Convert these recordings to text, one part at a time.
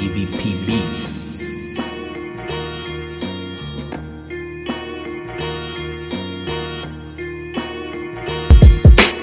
EBP Beats.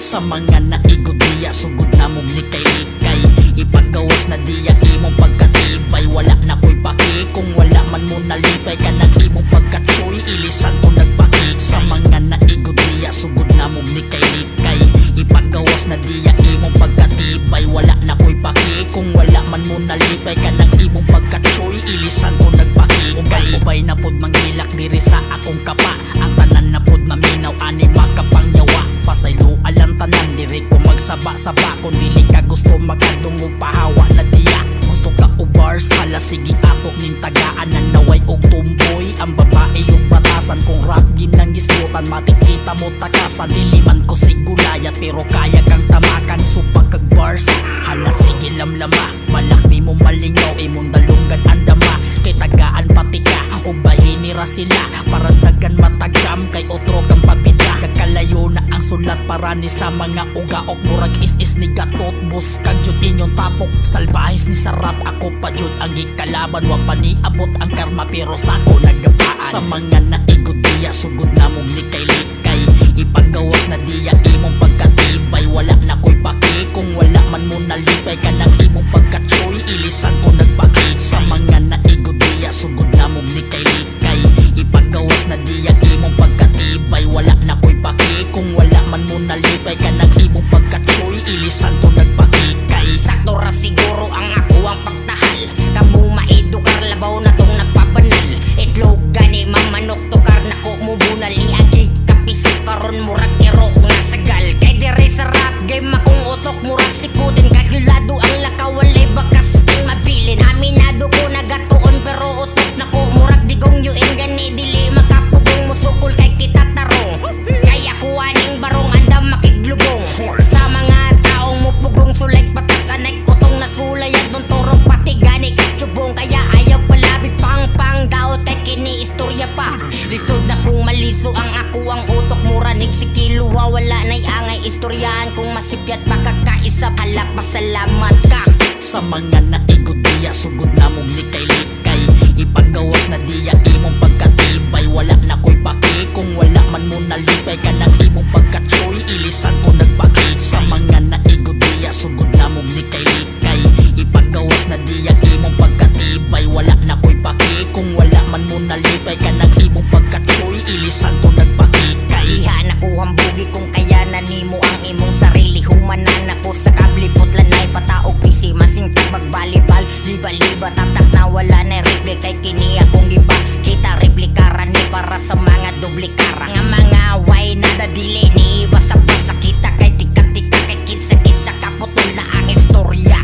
Sa mga naigod diya, sugod na mong likay-likay. Ipagawas na diya imong pagkatibay. Wala na ko'y paki, kung wala man mo nalipay ka naghimong pagkatsoy, ilisan ko nagpaki. Sa mga naigod diya, sugod na mong likay-likay. Ipagawas na diya imong pagkatibay. Wala na ko'y paki, kung wala man mo nalipay ka naghimong pagkatsoy, ilisan ko nagpaki. Ubay na pod manghilak diri sa akong kapa. Ang tanan na pod maminaw ani makapangyawa. Pasaylo alang tanan diri ko magsaba-saba. Kung dili ka gusto makadungog pahawa na diya. Gusto ka ubars, hala sige ato ning tagaan. Nanaway og tumboy ang babae yung batasan. Kung rap ginang islutan matikita mo takasan. Dili man ko sigulayat pero kaya kang tamakan. Supag kag bars, hala sige lamlama. Balak di mo malingaw imong dalunggan andama. Kay tagaan pati ka ubahin nira sila. Para dagan matagam kay otro kang papita. Kakalayo na ang sulat para ni sa mga ugaok. Murag is ni gatot bus kag jud inyong tapok. Salbahis ni sarap ako pa jud ang gikalaban. Wa pa ni abot ang karma pero sako nagapaan. Sa mga naigod diya sugod na mong likay-likay. Ipagawas na diya imong pagkatibay. Wala na ko'y paki, kung wala man mo nalipay ka naghimong pagkatsoy, ilisan ko nagpaki. Sa mga naigod diya sugod na mong likay-likay. Ipagawas na diya imong pagkatibay. Wala na ko'y paki, kung wala man mo nalipay ka naghimong pagkatsoy, ilisan ko nagpaki. Sakto ra siguro ang ako ang pagtahal. Kamu maidukar labaw na tong nagpabanal. Itlog gani mamanok tukar na ko mubunal. Iagig kapisip karon murag ero nasagal. Kay dire sa rap game akong utok murag siputin. Kalkulado ang lakaw walay bakas ting mabilin. Aminado ko nagatuon pero utok na ko murag digong yuin gani dili makapugong musukol kay kita tarong. Kaya ko aning barong andam makiglubong. Sa mga taong mupugong sulay patas anay kutong nasulayan don torong pati gani katsubong. Kaya ayaw palabig pang daot kay kini istorya pa. Lisod na kung maliso ang ako ang utok muranig si kiluwa. Wala na'y angay istoryahan kung masipyat pagkakaisa. Hala pasalamat ka. Sa mga naigod diya sugod na mong likay-likay. Ipagawas na diya imong pagkatibay. Wala na ko'y paki, kung wala man mo nalipay ka naghimong pagkatsoy, ilisan ko nagpaki. Sa mga naigod diya sugod na mong likay-likay. Ipagawas na diya imong pagkatibay. Wala na ko'y paki, kung wala man mo nalipay ka naghimong pagkatsoy, ilisan ko nagpaki. Kaiha na ko hambugi kung kaya nanimo ang imong sarili. Humanan ako sa kablipot lanay pataog pisi masingtag magbalibal. Liba-liba tatak na wala na replika kay kini akong giba. Kita replikara ni para sa mga dublikara. Nga mga way na dadili ni basa-basa kita kay tika-tika kay kitsa-kitsa kaputol na ang istorya.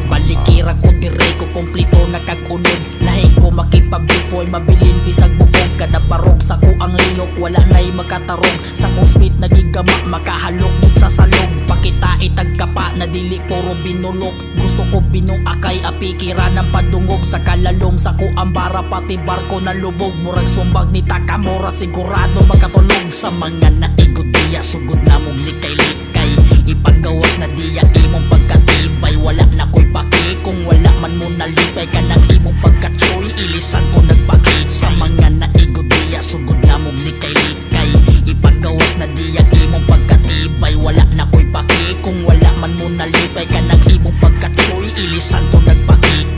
Balikira ko dire ko kompleto na kag-unod. Lahi ko makipabifoy mabilin bisag bubog. Kada barog sa ko ang lihok wala na'y makatarog. Sa kong smith nagigama makahalok dun sa salog. Pakita itagkapa na dili puro binulok. Gusto ko binuakay apikira ng padungog. Sa kalalom sa ko ang bara pati barko na lubog. Murag sumbag ni Takamura sigurado makatulog. Sa mga naigod diya sugod na mong likay-likay. Ipagawas na diya imong pagkatibay. Wala na ko'y paki, kung wala man mo nalipay ka naghimong pagkatsoy, ilisan ko nagpaki. Sa mga naigod diya sugod na mong likay-likay. Ipagawas na diya imong pagkatibay. Wala na ko'y paki, kung wala man mo nalipay ka naghimong pagkatsoy, ilisan ko nagpaki.